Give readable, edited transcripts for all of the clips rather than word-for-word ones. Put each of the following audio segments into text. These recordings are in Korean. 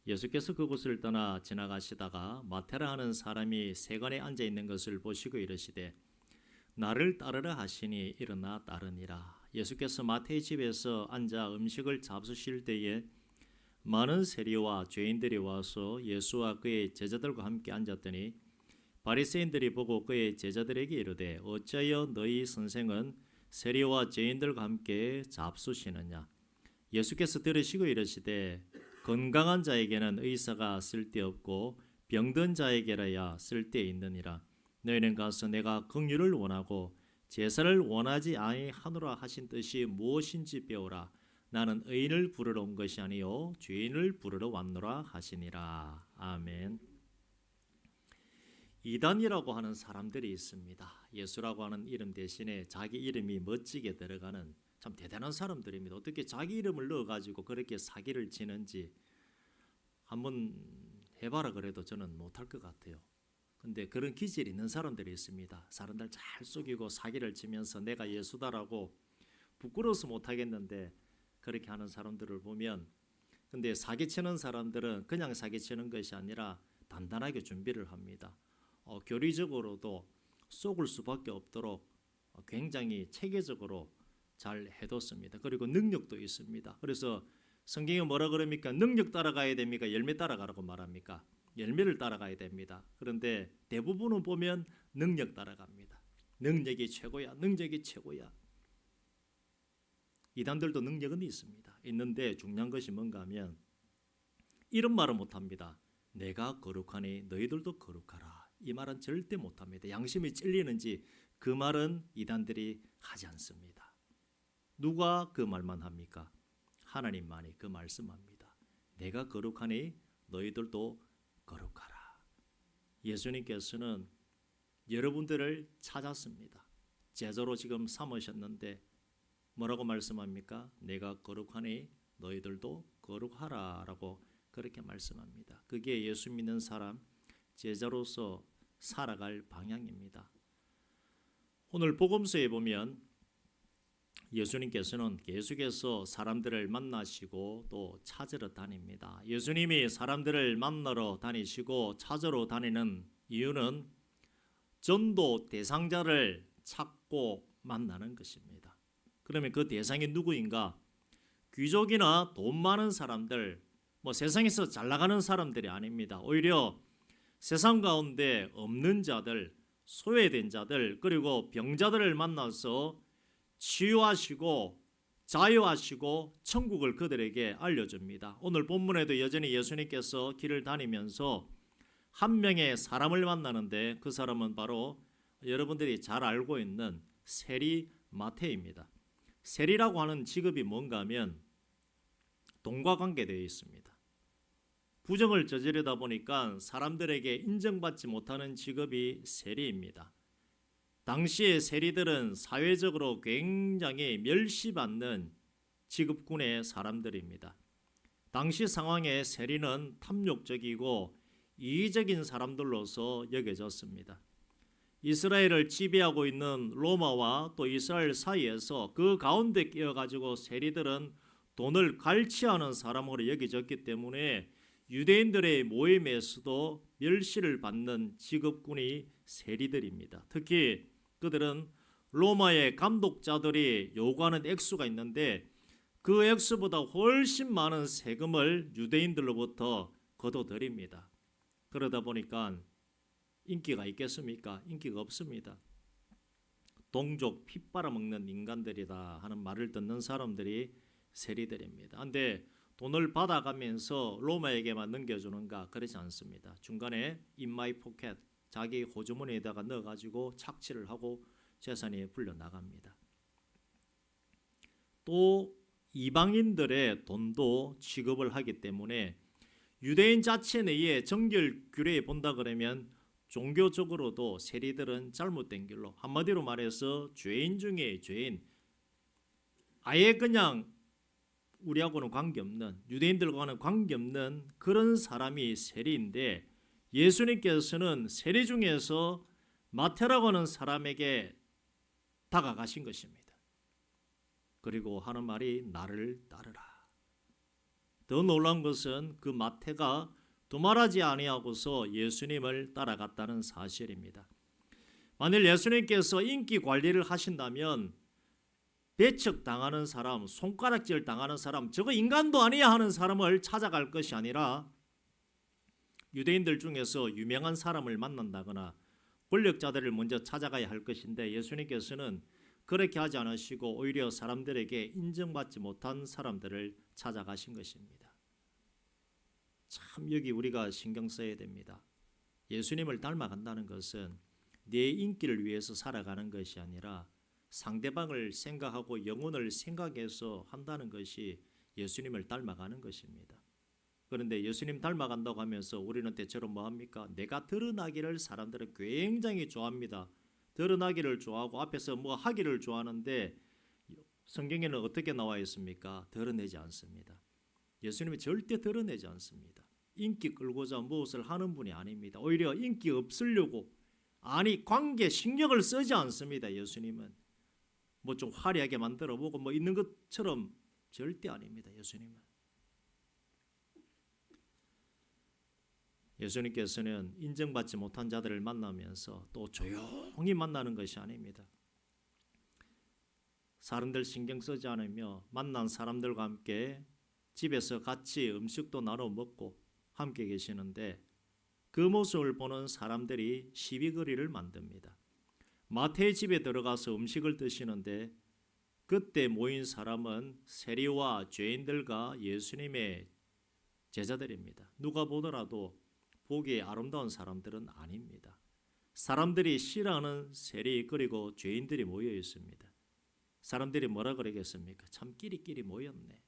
예수께서 그곳을 떠나 지나가시다가 마태라 하는 사람이 세관에 앉아 있는 것을 보시고 이르시되 나를 따르라 하시니 일어나 따르니라. 예수께서 마태의 집에서 앉아 음식을 잡수실 때에 많은 세리와 죄인들이 와서 예수와 그의 제자들과 함께 앉았더니 바리새인들이 보고 그의 제자들에게 이르되 어찌하여 너희 선생은 세리와 죄인들과 함께 잡수시느냐. 예수께서 들으시고 이르시되 건강한 자에게는 의사가 쓸데없고 병든 자에게라야 쓸데있느니라. 너희는 가서 내가 긍휼을 원하고 제사를 원하지 아니하노라 하신 뜻이 무엇인지 배우라. 나는 의인을 부르러 온 것이 아니요 죄인을 부르러 왔노라 하시니라. 아멘. 이단이라고 하는 사람들이 있습니다. 예수라고 하는 이름 대신에 자기 이름이 멋지게 들어가는 참 대단한 사람들입니다. 어떻게 자기 이름을 넣어가지고 그렇게 사기를 치는지 한번 해봐라 그래도 저는 못할 것 같아요. 근데 그런 기질이 있는 사람들이 있습니다. 사람들 잘 속이고 사기를 치면서 내가 예수다라고 부끄러워서 못하겠는데 그렇게 하는 사람들을 보면, 근데 사기치는 사람들은 그냥 사기치는 것이 아니라 단단하게 준비를 합니다. 교리적으로도 속을 수밖에 없도록 굉장히 체계적으로 잘 해뒀습니다. 그리고 능력도 있습니다. 그래서 성경에 뭐라 그럽니까? 능력 따라가야 됩니까? 열매 따라가라고 말합니까? 열매를 따라가야 됩니다. 그런데 대부분은 보면 능력 따라갑니다. 능력이 최고야. 능력이 최고야. 이단들도 능력은 있습니다. 있는데 중요한 것이 뭔가 하면 이런 말은 못합니다. 내가 거룩하니 너희들도 거룩하라. 이 말은 절대 못합니다. 양심이 찔리는지 그 말은 이단들이 하지 않습니다. 누가 그 말만 합니까? 하나님만이 그 말씀합니다. 내가 거룩하니 너희들도 거룩하라. 예수님께서는 여러분들을 찾았습니다. 제자로 지금 삼으셨는데 뭐라고 말씀합니까? 내가 거룩하니 너희들도 거룩하라 라고 그렇게 말씀합니다. 그게 예수 믿는 사람 제자로서 살아갈 방향입니다. 오늘 복음서에 보면 예수님께서는 계속해서 사람들을 만나시고 또 찾으러 다닙니다. 예수님이 사람들을 만나러 다니시고 찾으러 다니는 이유는 전도 대상자를 찾고 만나는 것입니다. 그러면 그 대상이 누구인가? 귀족이나 돈 많은 사람들, 세상에서 잘 나가는 사람들이 아닙니다. 오히려 세상 가운데 없는 자들, 소외된 자들, 그리고 병자들을 만나서 치유하시고 자유하시고 천국을 그들에게 알려줍니다. 오늘 본문에도 여전히 예수님께서 길을 다니면서 한 명의 사람을 만나는데 그 사람은 바로 여러분들이 잘 알고 있는 세리 마태입니다. 세리라고 하는 직업이 뭔가 하면 돈과 관계되어 있습니다. 부정을 저지르다 보니까 사람들에게 인정받지 못하는 직업이 세리입니다. 당시의 세리들은 사회적으로 굉장히 멸시받는 직업군의 사람들입니다. 당시 상황에 세리는 탐욕적이고 이기적인 사람들로서 여겨졌습니다. 이스라엘을 지배하고 있는 로마와 또 이스라엘 사이에서 그 가운데 끼어가지고 세리들은 돈을 갈취하는 사람으로 여겨졌기 때문에 유대인들의 모임에서도 멸시를 받는 직업군이 세리들입니다. 특히 그들은 로마의 감독자들이 요구하는 액수가 있는데 그 액수보다 훨씬 많은 세금을 유대인들로부터 거둬들입니다. 그러다 보니까 인기가 있겠습니까? 인기가 없습니다. 동족 피 빨아먹는 인간들이다 하는 말을 듣는 사람들이 세리들입니다. 그런데 돈을 받아가면서 로마에게만 넘겨주는가? 그렇지 않습니다. 중간에 in my pocket 자기 호주머니에다가 넣어가지고 착취를 하고 재산이 불려나갑니다. 또 이방인들의 돈도 취급을 하기 때문에 유대인 자체 내에 정결규례에 본다 그러면 종교적으로도 세리들은 잘못된 길로, 한마디로 말해서 죄인 중에 죄인, 아예 그냥 우리하고는 관계없는, 유대인들과는 관계없는 그런 사람이 세리인데 예수님께서는 세리 중에서 마태라고 하는 사람에게 다가가신 것입니다. 그리고 하는 말이 나를 따르라. 더 놀라운 것은 그 마태가 두말하지 아니하고서 예수님을 따라갔다는 사실입니다. 만일 예수님께서 인기 관리를 하신다면 배척당하는 사람, 손가락질 당하는 사람, 저거 인간도 아니야 하는 사람을 찾아갈 것이 아니라 유대인들 중에서 유명한 사람을 만난다거나 권력자들을 먼저 찾아가야 할 것인데 예수님께서는 그렇게 하지 않으시고 오히려 사람들에게 인정받지 못한 사람들을 찾아가신 것입니다. 참 여기 우리가 신경 써야 됩니다. 예수님을 닮아간다는 것은 내 인기를 위해서 살아가는 것이 아니라 상대방을 생각하고 영혼을 생각해서 한다는 것이 예수님을 닮아가는 것입니다. 그런데 예수님 닮아간다고 하면서 우리는 대체로 뭐합니까? 내가 드러나기를 사람들은 굉장히 좋아합니다. 드러나기를 좋아하고 앞에서 뭐 하기를 좋아하는데 성경에는 어떻게 나와 있습니까? 드러내지 않습니다. 예수님이 절대 드러내지 않습니다. 인기 끌고자 무엇을 하는 분이 아닙니다. 오히려 인기 없으려고 관계 신경을 쓰지 않습니다. 예수님은 뭐 좀 화려하게 만들어 보고 뭐 있는 것처럼 절대 아닙니다. 예수님께서는 인정받지 못한 자들을 만나면서 또 조용히 만나는 것이 아닙니다. 사람들 신경 쓰지 않으며 만난 사람들과 함께 집에서 같이 음식도 나눠 먹고 함께 계시는데 그 모습을 보는 사람들이 시비거리를 만듭니다. 마태의 집에 들어가서 음식을 드시는데 그때 모인 사람은 세리와 죄인들과 예수님의 제자들입니다. 누가 보더라도 보기에 아름다운 사람들은 아닙니다. 사람들이 싫어하는 세리 그리고 죄인들이 모여 있습니다. 사람들이 뭐라 그러겠습니까? 참 끼리끼리 모였네.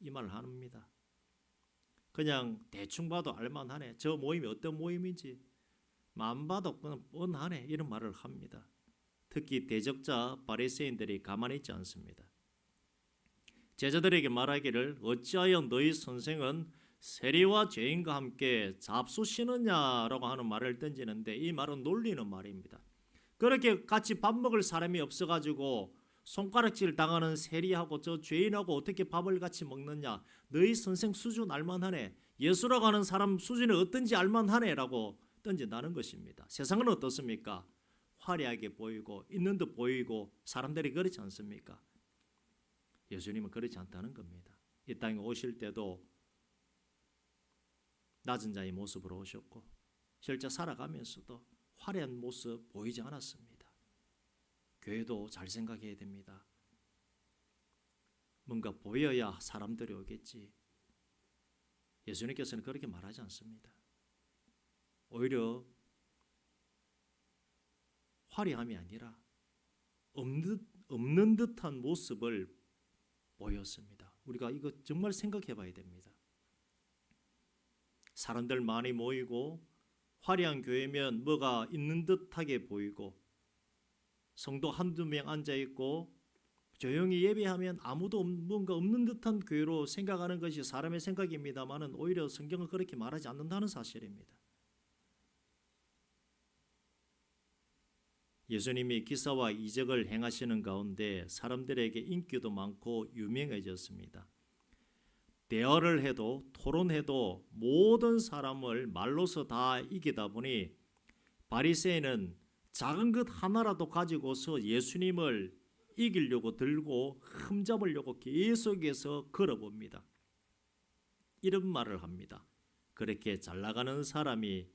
이 말을 합니다. 그냥 대충 봐도 알만하네. 저 모임이 어떤 모임인지 안 봐도 그냥 뻔하네. 이런 말을 합니다. 특히 대적자 바리새인들이 가만히 있지 않습니다. 제자들에게 말하기를 어찌하여 너희 선생은 세리와 죄인과 함께 잡수시느냐라고 하는 말을 던지는데 이 말은 놀리는 말입니다. 그렇게 같이 밥 먹을 사람이 없어가지고 손가락질 당하는 세리하고 저 죄인하고 어떻게 밥을 같이 먹느냐. 너희 선생 수준 알만하네. 예수라고 하는 사람 수준이 어떤지 알만하네라고 던진다는 것입니다. 세상은 어떻습니까? 화려하게 보이고 있는 듯 보이고 사람들이 그렇지 않습니까? 예수님은 그렇지 않다는 겁니다. 이 땅에 오실 때도 낮은 자의 모습으로 오셨고 실제 살아가면서도 화려한 모습 보이지 않았습니다. 교회도 잘 생각해야 됩니다. 뭔가 보여야 사람들이 오겠지. 예수님께서는 그렇게 말하지 않습니다. 오히려 화려함이 아니라 없는 듯한 모습을 보였습니다. 우리가 이거 정말 생각해 봐야 됩니다. 사람들 많이 모이고 화려한 교회면 뭐가 있는 듯하게 보이고 성도 한두 명 앉아있고 조용히 예배하면 아무도 뭔가 없는 듯한 교회로 생각하는 것이 사람의 생각입니다만은 오히려 성경은 그렇게 말하지 않는다는 사실입니다. 예수님이 기사와 이적을 행하시는 가운데 사람들에게 인기도 많고 유명해졌습니다. 대화를 해도 토론해도 모든 사람을 말로서 다 이기다 보니 바리새인은 작은 것 하나라도 가지고서 예수님을 이기려고 들고 흠잡으려고 계속해서 걸어봅니다. 이런 말을 합니다. 그렇게 잘 나가는 사람이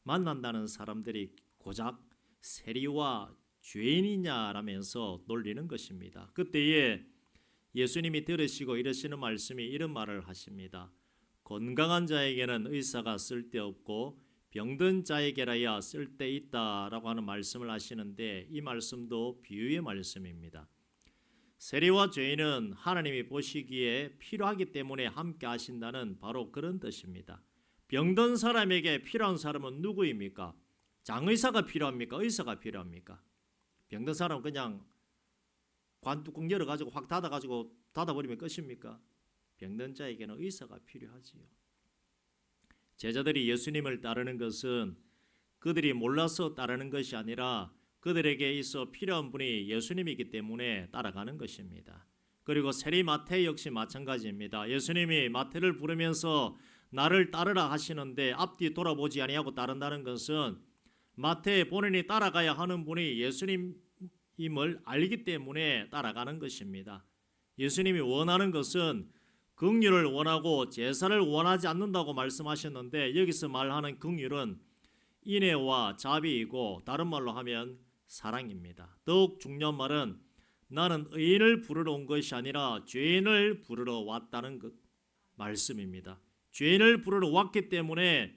만난다는 사람들이 고작 세리와 죄인이냐라면서 놀리는 것입니다. 그때에 예수님이 들으시고 이러시는 말씀이 이런 말을 하십니다. 건강한 자에게는 의사가 쓸데없고 병든 자에게라야 쓸데있다라고 하는 말씀을 하시는데 이 말씀도 비유의 말씀입니다. 세리와 죄인은 하나님이 보시기에 필요하기 때문에 함께 하신다는 바로 그런 뜻입니다. 병든 사람에게 필요한 사람은 누구입니까? 장의사가 필요합니까? 의사가 필요합니까? 병든 사람은 그냥 관뚜껑 열어가지고 확 닫아버리면 끝입니까? 병든 자에게는 의사가 필요하지요. 제자들이 예수님을 따르는 것은 그들이 몰라서 따르는 것이 아니라 그들에게 있어 필요한 분이 예수님이기 때문에 따라가는 것입니다. 그리고 세리 마태 역시 마찬가지입니다. 예수님이 마태를 부르면서 나를 따르라 하시는데 앞뒤 돌아보지 아니하고 따른다는 것은 마태 본인이 따라가야 하는 분이 예수님임을 알기 때문에 따라가는 것입니다. 예수님이 원하는 것은 긍휼을 원하고 제사를 원하지 않는다고 말씀하셨는데 여기서 말하는 긍휼은 인애와 자비이고 다른 말로 하면 사랑입니다. 더욱 중요한 말은 나는 의인을 부르러 온 것이 아니라 죄인을 부르러 왔다는 것 말씀입니다. 죄인을 부르러 왔기 때문에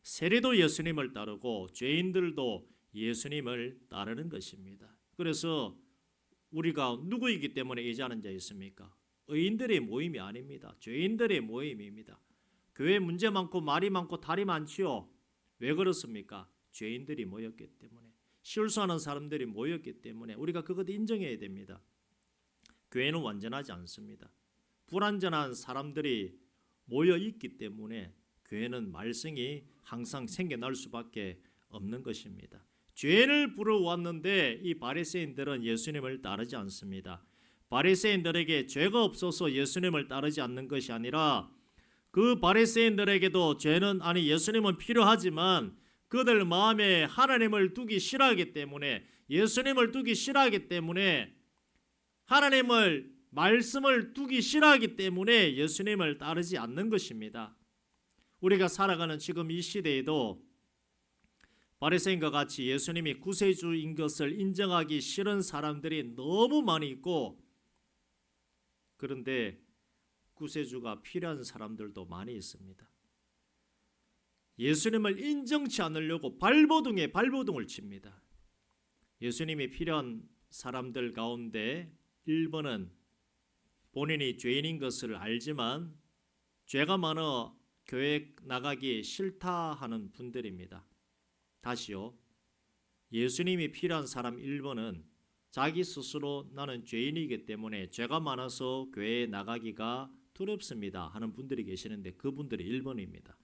세리도 예수님을 따르고 죄인들도 예수님을 따르는 것입니다. 그래서 우리가 누구이기 때문에 의지하는 자 있습니까? 의인들의 모임이 아닙니다. 죄인들의 모임입니다. 교회 문제 많고 말이 많고 탈이 많지요. 왜 그렇습니까? 죄인들이 모였기 때문에, 실수하는 사람들이 모였기 때문에 우리가 그것 인정해야 됩니다. 교회는 완전하지 않습니다. 불완전한 사람들이 모여 있기 때문에 교회는 말썽이 항상 생겨날 수밖에 없는 것입니다. 죄인을 부르러 왔는데 이 바리새인들은 예수님을 따르지 않습니다. 바리새인들에게 죄가 없어서 예수님을 따르지 않는 것이 아니라 그 바리새인들에게도 죄는 예수님은 필요하지만 그들 마음에 하나님을 두기 싫어하기 때문에 예수님을 두기 싫어하기 때문에 하나님을 말씀을 두기 싫어하기 때문에 예수님을 따르지 않는 것입니다. 우리가 살아가는 지금 이 시대에도 바리새인과 같이 예수님이 구세주인 것을 인정하기 싫은 사람들이 너무 많이 있고 그런데 구세주가 필요한 사람들도 많이 있습니다. 예수님을 인정치 않으려고 발버둥에 발버둥을 칩니다. 예수님이 필요한 사람들 가운데 1번은 본인이 죄인인 것을 알지만 죄가 많아 교회 나가기 싫다 하는 분들입니다. 다시요. 예수님이 필요한 사람 1번은 자기 스스로 나는 죄인이기 때문에 죄가 많아서 교회에 나가기가 두렵습니다 하는 분들이 계시는데 그분들이 1번입니다.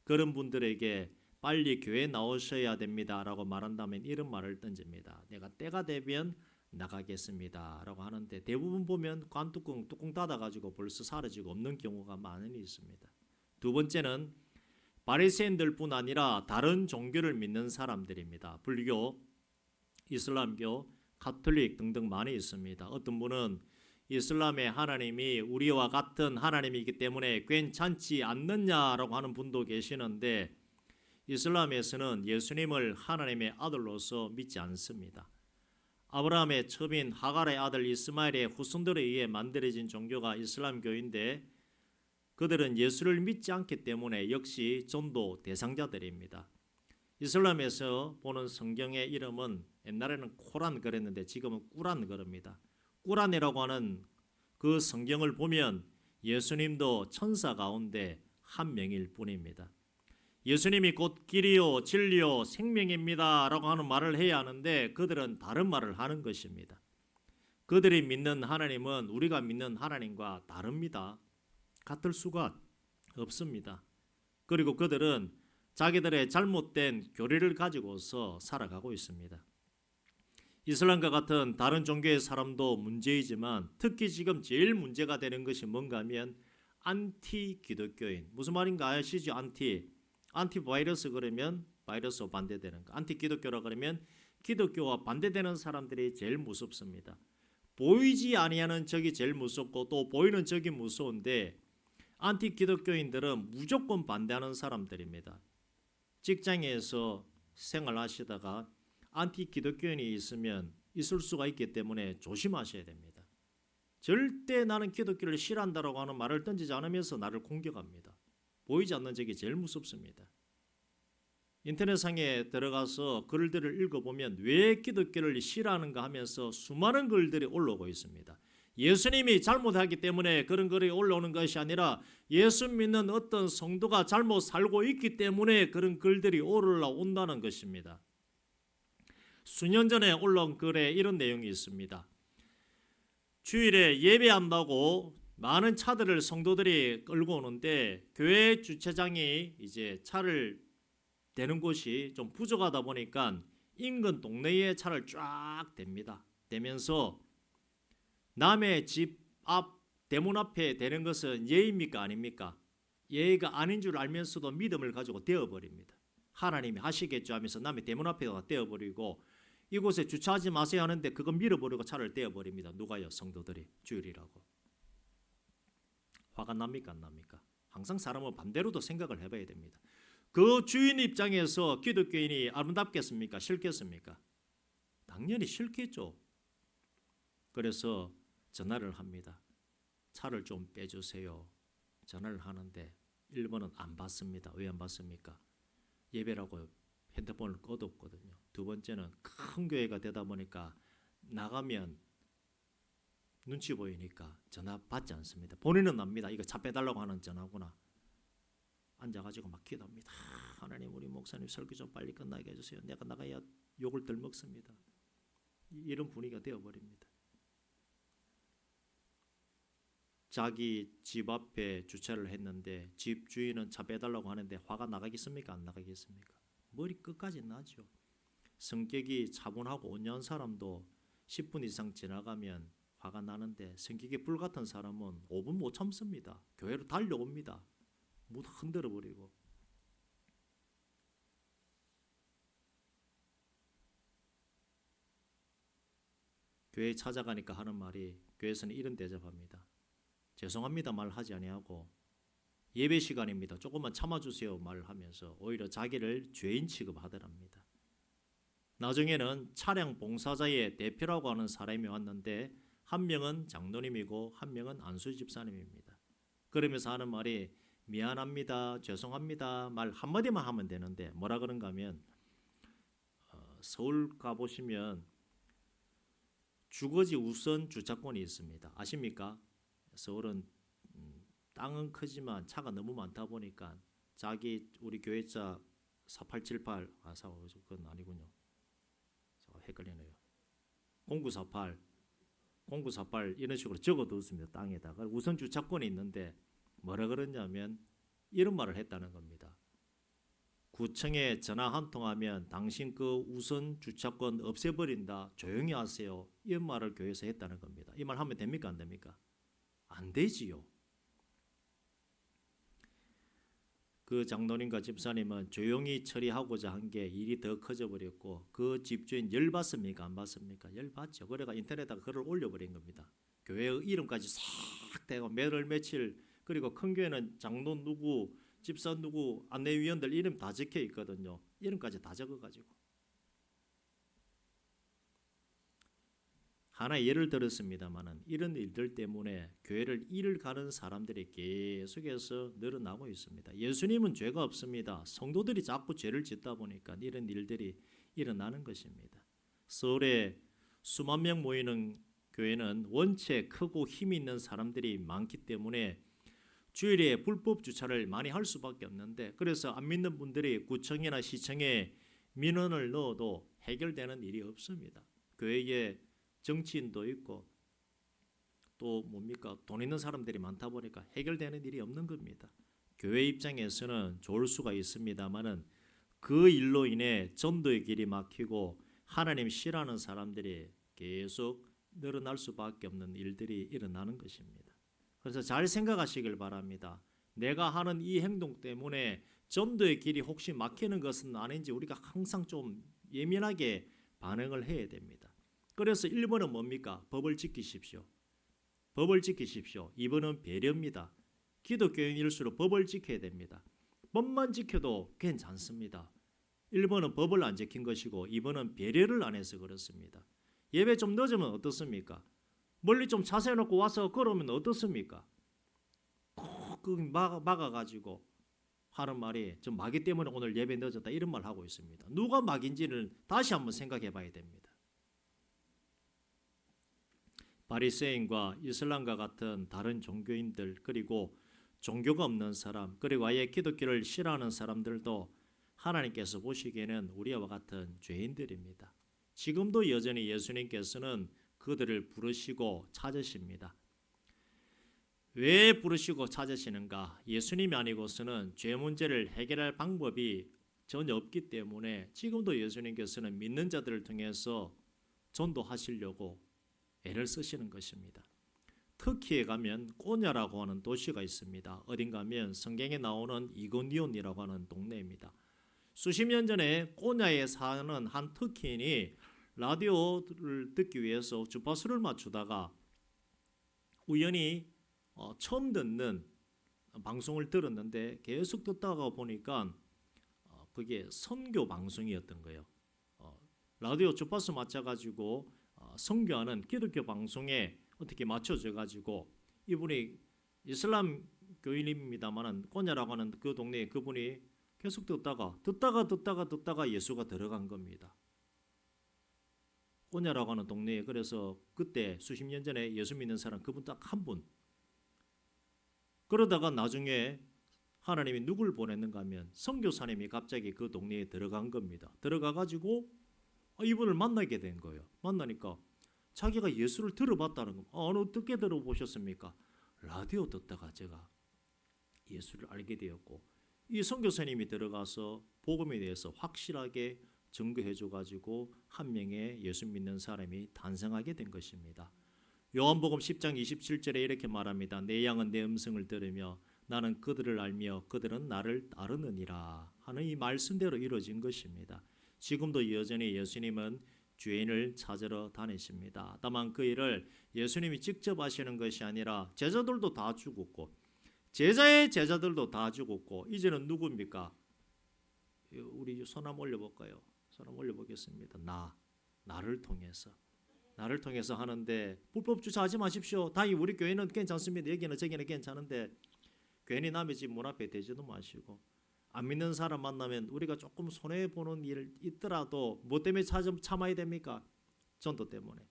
그런 분들에게 빨리 교회에 나오셔야 됩니다 라고 말한다면 이런 말을 던집니다. 내가 때가 되면 나가겠습니다 라고 하는데 대부분 보면 관뚜껑 뚜껑 닫아가지고 벌써 사라지고 없는 경우가 많이 있습니다. 두 번째는 바리새인들뿐 아니라 다른 종교를 믿는 사람들입니다. 불교, 이슬람교, 가톨릭 등등 많이 있습니다. 어떤 분은 이슬람의 하나님이 우리와 같은 하나님이기 때문에 괜찮지 않느냐라고 하는 분도 계시는데 이슬람에서는 예수님을 하나님의 아들로서 믿지 않습니다. 아브라함의 첩인 하갈의 아들 이스마엘의 후손들에 의해 만들어진 종교가 이슬람교인데 그들은 예수를 믿지 않기 때문에 역시 전도 대상자들입니다. 이슬람에서 보는 성경의 이름은 옛날에는 코란 그랬는데 지금은 꾸란 그럽니다. 꾸란이라고 하는 그 성경을 보면 예수님도 천사 가운데 한 명일 뿐입니다. 예수님이 곧 길이요 진리요 생명입니다 라고 하는 말을 해야 하는데 그들은 다른 말을 하는 것입니다. 그들이 믿는 하나님은 우리가 믿는 하나님과 다릅니다. 같을 수가 없습니다. 그리고 그들은 자기들의 잘못된 교리를 가지고서 살아가고 있습니다. 이슬람과 같은 다른 종교의 사람도 문제이지만 특히 지금 제일 문제가 되는 것이 뭔가 하면 안티 기독교인. 무슨 말인가 아시죠? 안티 바이러스 그러면 바이러스와 반대되는 거. 안티 기독교라 그러면 기독교와 반대되는 사람들이 제일 무섭습니다. 보이지 아니하는 적이 제일 무섭고 또 보이는 적이 무서운데 안티 기독교인들은 무조건 반대하는 사람들입니다. 직장에서 생활하시다가 안티 기독교인이 있을 수가 있기 때문에 조심하셔야 됩니다. 절대 나는 기독교를 싫어한다라고 하는 말을 던지지 않으면서 나를 공격합니다. 보이지 않는 적이 제일 무섭습니다. 인터넷상에 들어가서 글들을 읽어보면 왜 기독교를 싫어하는가 하면서 수많은 글들이 올라오고 있습니다. 예수님이 잘못하기 때문에 그런 글이 올라오는 것이 아니라 예수 믿는 어떤 성도가 잘못 살고 있기 때문에 그런 글들이 올라온다는 것입니다. 수년 전에 올라온 글에 이런 내용이 있습니다. 주일에 예배한다고 많은 차들을 성도들이 끌고 오는데 교회 주차장이 이제 차를 대는 곳이 좀 부족하다 보니까 인근 동네에 차를 쫙 댑니다. 대면서 남의 집 대문 앞에 대는 것은 예의입니까 아닙니까? 예의가 아닌 줄 알면서도 믿음을 가지고 되어버립니다. 하나님이 하시겠죠 하면서 남의 대문 앞에다가 떼어버리고 이곳에 주차하지 마세요 하는데 그거 밀어버리고 차를 떼어버립니다. 누가요? 성도들이. 주일이라고. 화가 납니까 안 납니까? 항상 사람은 반대로도 생각을 해봐야 됩니다. 그 주인 입장에서 기독교인이 아름답겠습니까? 싫겠습니까? 당연히 싫겠죠. 그래서 전화를 합니다. 차를 좀 빼주세요. 전화를 하는데 1번은 안 받습니다. 왜 안 받습니까? 예배라고 핸드폰을 꺼뒀거든요. 두 번째는 큰 교회가 되다 보니까 나가면 눈치 보이니까 전화 받지 않습니다. 본인은 압니다. 이거 차 빼달라고 하는 전화구나. 앉아가지고 막 기도합니다. 하나님 우리 목사님 설교 좀 빨리 끝나게 해주세요. 내가 나가야 욕을 덜 먹습니다. 이런 분위기가 되어버립니다. 자기 집 앞에 주차를 했는데 집 주인은 차 빼달라고 하는데 화가 나가겠습니까? 안 나가겠습니까? 머리 끝까지 나죠. 성격이 차분하고 온유한 사람도 10분 이상 지나가면 화가 나는데 성격이 불같은 사람은 5분 못 참습니다. 교회로 달려옵니다. 모두 흔들어 버리고. 교회에 찾아가니까 하는 말이 교회에서는 이런 대접합니다. 죄송합니다 말하지 아니하고 예배 시간입니다. 조금만 참아주세요 말하면서 오히려 자기를 죄인 취급하더랍니다. 나중에는 차량 봉사자의 대표라고 하는 사람이 왔는데 한 명은 장로님이고 한 명은 안수 집사님입니다. 그러면서 하는 말이 미안합니다, 죄송합니다 말 한마디만 하면 되는데 뭐라 그런가 하면 서울 가보시면 주거지 우선 주차권이 있습니다. 아십니까? 서울은 땅은 크지만 차가 너무 많다 보니까 자기 우리 교회자 4878 그건 아니군요. 헷갈리네요. 0948 이런 식으로 적어두었습니다. 땅에다가 우선 주차권이 있는데 뭐라 그러냐면 이런 말을 했다는 겁니다. 구청에 전화 한 통하면 당신 그 우선 주차권 없애버린다. 조용히 하세요. 이런 말을 교회에서 했다는 겁니다. 이 말 하면 됩니까 안 됩니까? 안 되지요. 그 장로님과 집사님은 조용히 처리하고자 한 게 일이 더 커져 버렸고 그 집주인 열받습니까 안 받습니까? 열받죠. 그래가 인터넷에다가 글을 올려버린 겁니다. 교회의 이름까지 싹 대고 매월 며칠 그리고 큰 교회는 장로 누구 집사 누구 안내위원들 이름 다 적혀 있거든요. 이름까지 다 적어가지고 하나의 예를 들었습니다만은 이런 일들 때문에 교회를 잃어가는 사람들이 계속해서 늘어나고 있습니다. 예수님은 죄가 없습니다. 성도들이 자꾸 죄를 짓다 보니까 이런 일들이 일어나는 것입니다. 서울에 수만 명 모이는 교회는 원체 크고 힘이 있는 사람들이 많기 때문에 주일에 불법 주차를 많이 할 수밖에 없는데 그래서 안 믿는 분들이 구청이나 시청에 민원을 넣어도 해결되는 일이 없습니다. 교회에 정치인도 있고 또 뭡니까 돈 있는 사람들이 많다 보니까 해결되는 일이 없는 겁니다. 교회 입장에서는 좋을 수가 있습니다만은 그 일로 인해 전도의 길이 막히고 하나님 싫어하는 사람들이 계속 늘어날 수밖에 없는 일들이 일어나는 것입니다. 그래서 잘 생각하시길 바랍니다. 내가 하는 이 행동 때문에 전도의 길이 혹시 막히는 것은 아닌지 우리가 항상 좀 예민하게 반응을 해야 됩니다. 그래서 1번은 뭡니까? 법을 지키십시오. 법을 지키십시오. 2번은 배려입니다. 기독교인일수록 법을 지켜야 됩니다. 법만 지켜도 괜찮습니다. 1번은 법을 안 지킨 것이고 2번은 배려를 안 해서 그렇습니다. 예배 좀 늦으면 어떻습니까? 멀리 좀 차세워놓고 와서 걸으면 어떻습니까? 꼭 막아가지고 하는 말이 좀 마귀 때문에 오늘 예배 늦었다 이런 말 하고 있습니다. 누가 마귀인지를 다시 한번 생각해 봐야 됩니다. 바리새인과 이슬람과 같은 다른 종교인들 그리고 종교가 없는 사람 그리고 아예 기독교를 싫어하는 사람들도 하나님께서 보시기에는 우리와 같은 죄인들입니다. 지금도 여전히 예수님께서는 그들을 부르시고 찾으십니다. 왜 부르시고 찾으시는가? 예수님이 아니고서는 죄 문제를 해결할 방법이 전혀 없기 때문에 지금도 예수님께서는 믿는 자들을 통해서 전도하시려고 애를 쓰시는 것입니다. 터키에 가면 꼬냐라고 하는 도시가 있습니다. 어딘가 하면 성경에 나오는 이고니온이라고 하는 동네입니다. 수십 년 전에 꼬냐에 사는 한 터키인이 라디오를 듣기 위해서 주파수를 맞추다가 우연히 처음 듣는 방송을 들었는데 계속 듣다가 보니까 그게 선교 방송이었던 거예요. 라디오 주파수 맞춰가지고 선교하는 기독교 방송에 어떻게 맞춰져 가지고 이분이 이슬람 교인입니다만은 꼬냐라고 하는 그 동네에 그분이 계속 듣다가 예수가 들어간 겁니다. 꼬냐라고 하는 동네에. 그래서 그때 수십 년 전에 예수 믿는 사람 그분 딱 한 분. 그러다가 나중에 하나님이 누굴 보냈는가 하면 선교사님이 갑자기 그 동네에 들어간 겁니다. 들어가 가지고 이분을 만나게 된 거예요. 만나니까 자기가 예수를 들어봤다는 거. 어떻게 들어보셨습니까? 라디오 듣다가 제가 예수를 알게 되었고, 이 선교사님이 들어가서 복음에 대해서 확실하게 증거해 줘 가지고 한 명의 예수 믿는 사람이 탄생하게 된 것입니다. 요한복음 10장 27절에 이렇게 말합니다. 내 양은 내 음성을 들으며 나는 그들을 알며 그들은 나를 따르느니라 하는 이 말씀대로 이루어진 것입니다. 지금도 여전히 예수님은 죄인을 찾으러 다니십니다. 다만 그 일을 예수님이 직접 하시는 것이 아니라 제자들도 다 죽었고 제자의 제자들도 다 죽었고 이제는 누굽니까? 우리 손 한번 올려볼까요? 손 한번 올려보겠습니다. 나를 통해서 하는데 불법 주차하지 마십시오. 다행히 우리 교회는 괜찮습니다. 여기는 저기는 괜찮은데 괜히 남의 집 문 앞에 대지도 마시고 안 믿는 사람 만나면 우리가 조금 손해보는 일 있더라도 뭐 때문에 참아야 됩니까? 전도 때문에.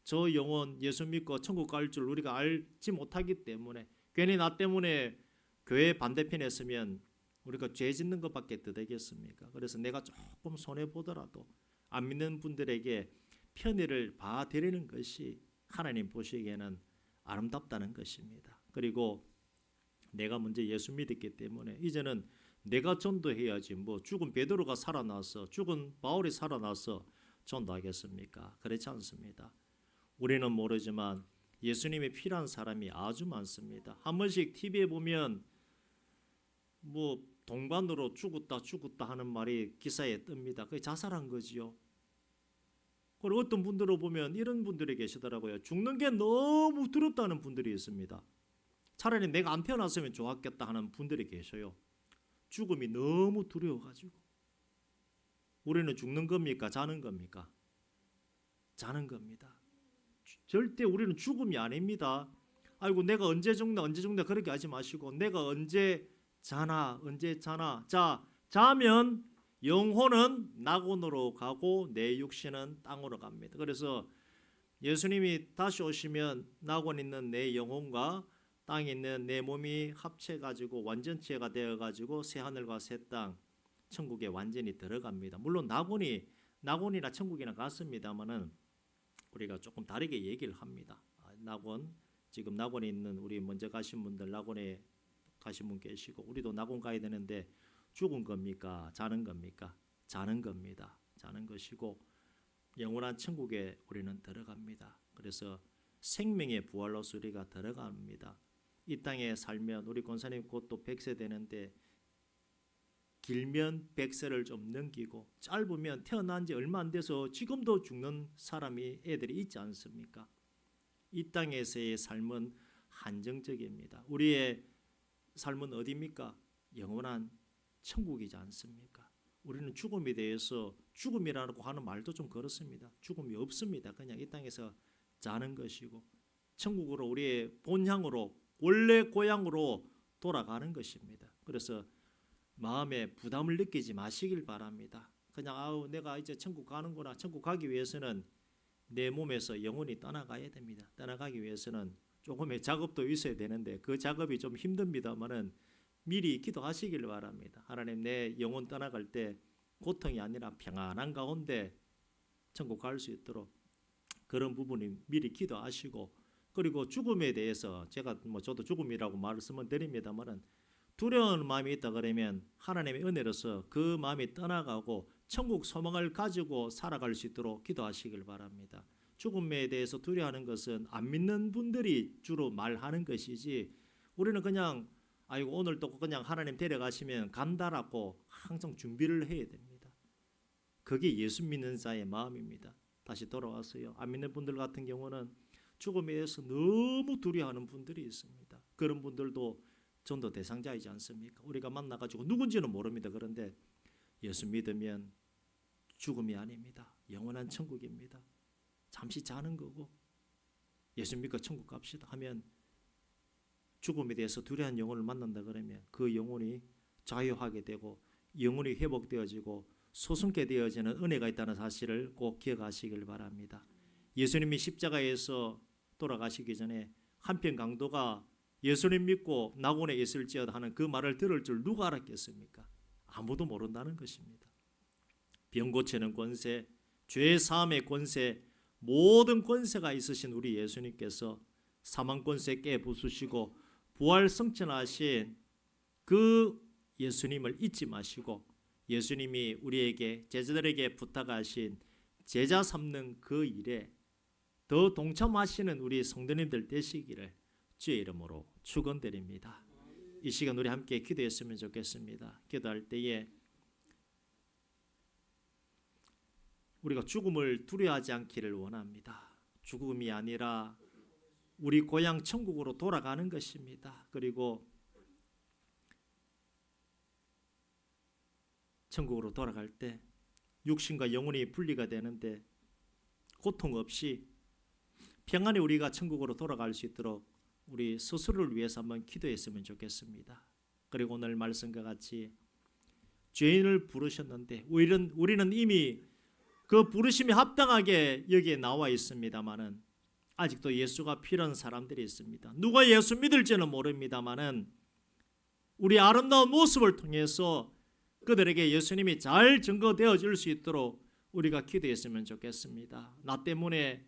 저 영혼 예수 믿고 천국 갈 줄 우리가 알지 못하기 때문에 괜히 나 때문에 교회 반대편에 서면 우리가 죄 짓는 것밖에 더 되겠습니까? 그래서 내가 조금 손해보더라도 안 믿는 분들에게 편의를 봐드리는 것이 하나님 보시기에는 아름답다는 것입니다. 그리고 내가 먼저 예수 믿었기 때문에 이제는 내가 전도해야지 뭐 죽은 베드로가 살아나서 죽은 바울이 살아나서 전도하겠습니까? 그렇지 않습니다. 우리는 모르지만 예수님이 필요한 사람이 아주 많습니다. 한 번씩 TV에 보면 뭐 동반으로 죽었다 하는 말이 기사에 뜹니다. 그게 자살한 거지요. 그리고 어떤 분들을 보면 이런 분들이 계시더라고요. 죽는 게 너무 두렵다는 분들이 있습니다. 차라리 내가 안 태어났으면 좋았겠다 하는 분들이 계셔요. 죽음이 너무 두려워가지고. 우리는 죽는 겁니까? 자는 겁니까? 자는 겁니다. 절대 우리는 죽음이 아닙니다. 아이고 내가 언제 죽나 그렇게 하지 마시고 내가 언제 자나. 자, 자면 영혼은 낙원으로 가고 내 육신은 땅으로 갑니다. 그래서 예수님이 다시 오시면 낙원 있는 내 영혼과 땅에 있는 내 몸이 합쳐가지고 완전체가 되어가지고 새 하늘과 새 땅 천국에 완전히 들어갑니다. 물론 낙원이나 천국이나 같습니다만은 우리가 조금 다르게 얘기를 합니다. 낙원 지금 낙원에 있는 우리 먼저 가신 분들 낙원에 가신 분 계시고 우리도 낙원 가야 되는데 죽은 겁니까? 자는 겁니까? 자는 겁니다. 자는 것이고 영원한 천국에 우리는 들어갑니다. 그래서 생명의 부활로서 우리가 들어갑니다. 이 땅에 살면 우리 권사님 곧 또 100세 되는데 길면 100세를 좀 넘기고 짧으면 태어난 지 얼마 안 돼서 지금도 죽는 사람이 애들이 있지 않습니까? 이 땅에서의 삶은 한정적입니다. 우리의 삶은 어디입니까? 영원한 천국이지 않습니까? 우리는 죽음에 대해서 죽음이라고 하는 말도 좀 그렇습니다. 죽음이 없습니다. 그냥 이 땅에서 자는 것이고 천국으로 우리의 본향으로 원래 고향으로 돌아가는 것입니다. 그래서 마음에 부담을 느끼지 마시길 바랍니다. 그냥 내가 이제 천국 가는구나. 천국 가기 위해서는 내 몸에서 영혼이 떠나가야 됩니다. 떠나가기 위해서는 조금의 작업도 있어야 되는데 그 작업이 좀 힘듭니다만은 미리 기도하시길 바랍니다. 하나님 내 영혼 떠나갈 때 고통이 아니라 평안한 가운데 천국 갈 수 있도록 그런 부분이 미리 기도하시고 그리고 죽음에 대해서 제가 저도 죽음이라고 말씀을 드립니다만은 두려운 마음이 있다 그러면 하나님의 은혜로서 그 마음이 떠나가고 천국 소망을 가지고 살아갈 수 있도록 기도하시길 바랍니다. 죽음에 대해서 두려워하는 것은 안 믿는 분들이 주로 말하는 것이지, 우리는 그냥 아이고 오늘 또 그냥 하나님 데려가시면 간다라고 항상 준비를 해야 됩니다. 그게 예수 믿는 자의 마음입니다. 다시 돌아와서요, 안 믿는 분들 같은 경우는 죽음에 대해서 너무 두려워하는 분들이 있습니다. 그런 분들도 전도 대상자이지 않습니까? 우리가 만나가지고 누군지는 모릅니다. 그런데 예수 믿으면 죽음이 아닙니다. 영원한 천국입니다. 잠시 자는 거고, 예수 믿고 천국 갑시다 하면 죽음에 대해서 두려워하는 영혼을 만난다 그러면 그 영혼이 자유하게 되고 영혼이 회복되어지고 소승케 되어지는 은혜가 있다는 사실을 꼭 기억하시길 바랍니다. 예수님이 십자가에서 돌아가시기 전에 한편 강도가 예수님 믿고 낙원에 있을지어다 하는 그 말을 들을 줄 누가 알았겠습니까? 아무도 모른다는 것입니다. 병 고치는 권세, 죄 사함의 권세, 모든 권세가 있으신 우리 예수님께서 사망 권세 깨부수시고 부활 승천하신 그 예수님을 잊지 마시고, 예수님이 우리에게 제자들에게 부탁하신 제자 삼는 그 일에 더 동참하시는 우리 성도님들 되시기를 주의 이름으로 축원드립니다. 이 시간 우리 함께 기도했으면 좋겠습니다. 기도할 때에 우리가 죽음을 두려워하지 않기를 원합니다. 죽음이 아니라 우리 고향 천국으로 돌아가는 것입니다. 그리고 천국으로 돌아갈 때 육신과 영혼이 분리가 되는데 고통 없이 평안히 우리가 천국으로 돌아갈 수 있도록 우리 스스로를 위해서 한번 기도했으면 좋겠습니다. 그리고 오늘 말씀과 같이 죄인을 부르셨는데 우리는 이미 그 부르심이 합당하게 여기에 나와 있습니다마는 아직도 예수가 필요한 사람들이 있습니다. 누가 예수 믿을지는 모릅니다마는 우리 아름다운 모습을 통해서 그들에게 예수님이 잘 증거되어질 수 있도록 우리가 기도했으면 좋겠습니다. 나 때문에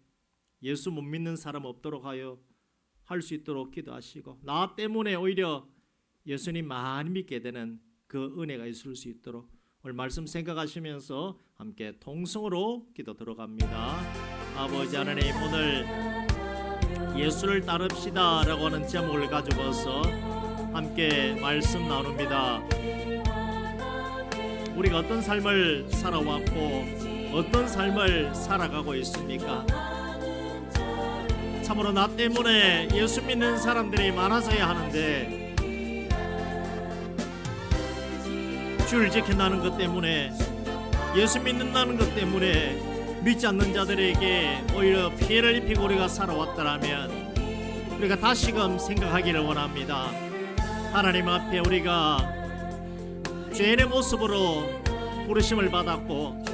예수 못 믿는 사람 없도록 하여 할 수 있도록 기도하시고, 나 때문에 오히려 예수님 많이 믿게 되는 그 은혜가 있을 수 있도록 오늘 말씀 생각하시면서 함께 통성으로 기도 들어갑니다. 아버지 하나님, 오늘 예수를 따릅시다 라고 하는 제목을 가지고서 함께 말씀 나눕니다. 우리가 어떤 삶을 살아왔고 어떤 삶을 살아가고 있습니까? 참으로 나 때문에 예수 믿는 사람들이 많아져야 하는데, 주를 지킨다는 것 때문에, 예수 믿는다는 것 때문에 믿지 않는 자들에게 오히려 피해를 입히고 우리가 살아왔더라면 우리가 다시금 생각하기를 원합니다. 하나님 앞에 우리가 죄인의 모습으로 부르심을 받았고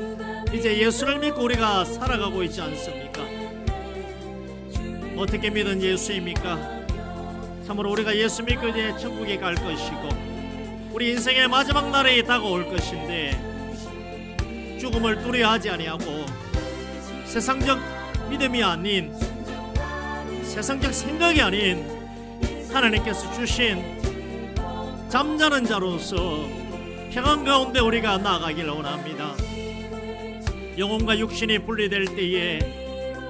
이제 예수를 믿고 우리가 살아가고 있지 않습니까? 어떻게 믿은 예수입니까? 참으로 우리가 예수 믿고 이제 천국에 갈 것이고 우리 인생의 마지막 날이 다가올 것인데, 죽음을 두려워하지 아니하고 세상적 믿음이 아닌, 세상적 생각이 아닌 하나님께서 주신 잠자는 자로서 평안 가운데 우리가 나아가기를 원합니다. 영혼과 육신이 분리될 때에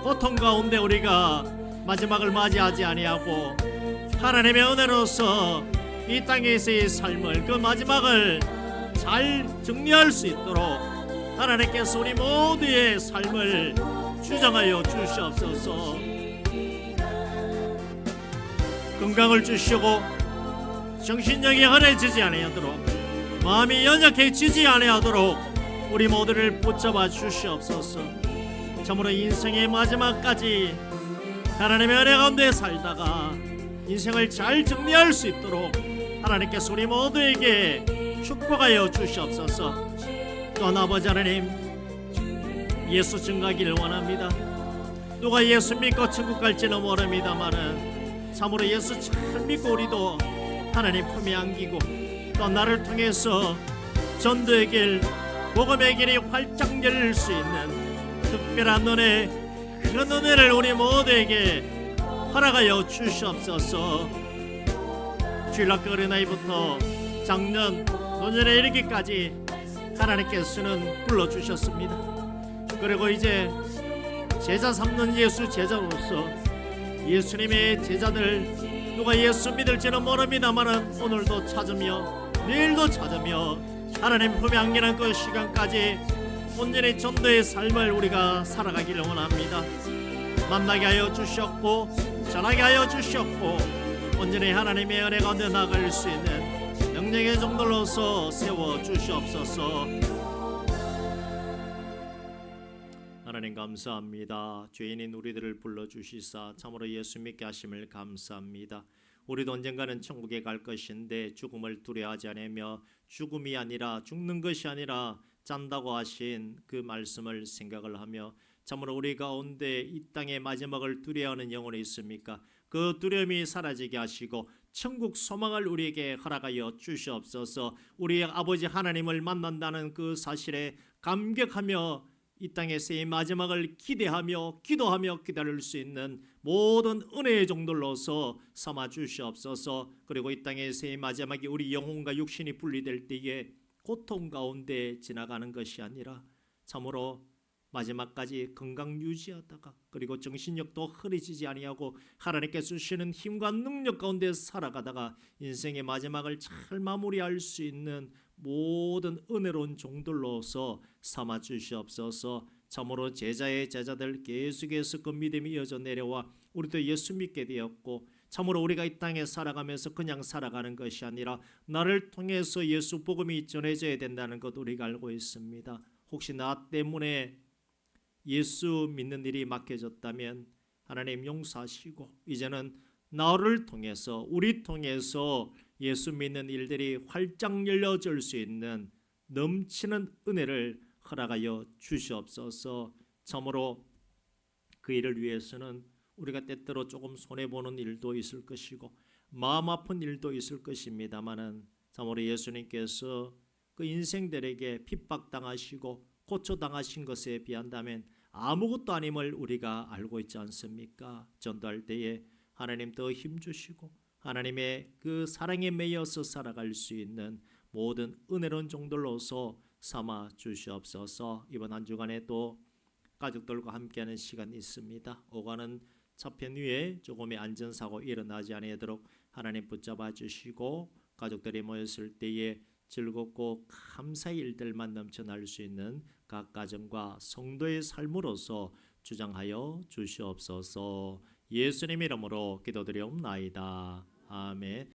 고통 가운데 우리가 마지막을 맞이하지 아니하고 하나님의 은혜로서 이 땅에서의 삶을, 그 마지막을 잘 정리할 수 있도록 하나님께서 우리 모두의 삶을 주장하여 주시옵소서. 건강을 주시고 정신력이 흔해지지 아니하도록, 마음이 연약해지지 아니하도록 우리 모두를 붙잡아 주시옵소서. 참으로 인생의 마지막까지 하나님의 은혜 가운데 살다가 인생을 잘 정리할 수 있도록 하나님께서 우리 모두에게 축복하여 주시옵소서. 또한 아버지 하나님, 예수 증거하기를 원합니다. 누가 예수 믿고 천국 갈지는 모릅니다마는 참으로 예수 잘 믿고 우리도 하나님 품에 안기고 또 나를 통해서 전도의 길, 복음의 길이 활짝 열릴 수 있는 특별한 은혜, 그런 은혜를 우리 모두에게 허락하여 주시옵소서. 주일학교 어린아이부터 작년, 노년에 이르기까지 하나님께서는 불러주셨습니다. 그리고 이제 제자 삼는 예수 제자로서 예수님의 제자들 누가 예수 믿을지는 모릅니다마는 오늘도 찾으며 내일도 찾으며 하나님 품에 안기는 그 시간까지 온전히 전도의 삶을 우리가 살아가기를 원합니다. 만나게 하여 주셨고 전하게 하여 주셨고 온전히 하나님의 은혜 가운데 나갈 수 있는 영역의 종들로서 세워 주시옵소서. 하나님 감사합니다. 죄인인 우리들을 불러주시사 참으로 예수 믿게 하심을 감사합니다. 우리도 언젠가는 천국에 갈 것인데 죽음을 두려워하지 않으며 죽음이 아니라 죽는 것이 아니라 짠다고 하신 그 말씀을 생각을 하며 참으로 우리 가운데 이 땅의 마지막을 두려워하는 영혼이 있습니까? 그 두려움이 사라지게 하시고 천국 소망을 우리에게 허락하여 주시옵소서. 우리의 아버지 하나님을 만난다는 그 사실에 감격하며 이 땅에서의 마지막을 기대하며 기도하며 기다릴 수 있는 모든 은혜의 종들로서 삼아 주시옵소서. 그리고 이 땅에서의 마지막이 우리 영혼과 육신이 분리될 때에 고통 가운데 지나가는 것이 아니라 참으로 마지막까지 건강 유지하다가 그리고 정신력도 흐려지지 아니하고 하나님께서 주시는 힘과 능력 가운데 살아가다가 인생의 마지막을 잘 마무리할 수 있는 모든 은혜로운 종들로서 삼아 주시옵소서. 참으로 제자의 제자들 계속해서 그 믿음이 이어져 내려와 우리도 예수 믿게 되었고 참으로 우리가 이 땅에 살아가면서 그냥 살아가는 것이 아니라 나를 통해서 예수 복음이 전해져야 된다는 것 우리가 알고 있습니다. 혹시 나 때문에 예수 믿는 일이 막혀졌다면 하나님 용서하시고 이제는 나를 통해서 우리 통해서 예수 믿는 일들이 활짝 열려질 수 있는 넘치는 은혜를 허락하여 주시옵소서. 참으로 그 일을 위해서는 우리가 때때로 조금 손해보는 일도 있을 것이고 마음 아픈 일도 있을 것입니다마는 참으로 예수님께서 그 인생들에게 핍박당하시고 고초당하신 것에 비한다면 아무것도 아님을 우리가 알고 있지 않습니까? 전도할 때에 하나님 더 힘주시고 하나님의 그 사랑에 매여서 살아갈 수 있는 모든 은혜로운 종들로서 삼아 주시옵소서. 이번 한 주간에 또 가족들과 함께하는 시간이 있습니다. 오가는 차편 위에 조금의 안전사고 일어나지 않도록 하나님 붙잡아 주시고 가족들이 모였을 때에 즐겁고 감사의 일들만 넘쳐날 수 있는 각 가정과 성도의 삶으로서 주장하여 주시옵소서. 예수님 이름으로 기도드리옵나이다. 아멘.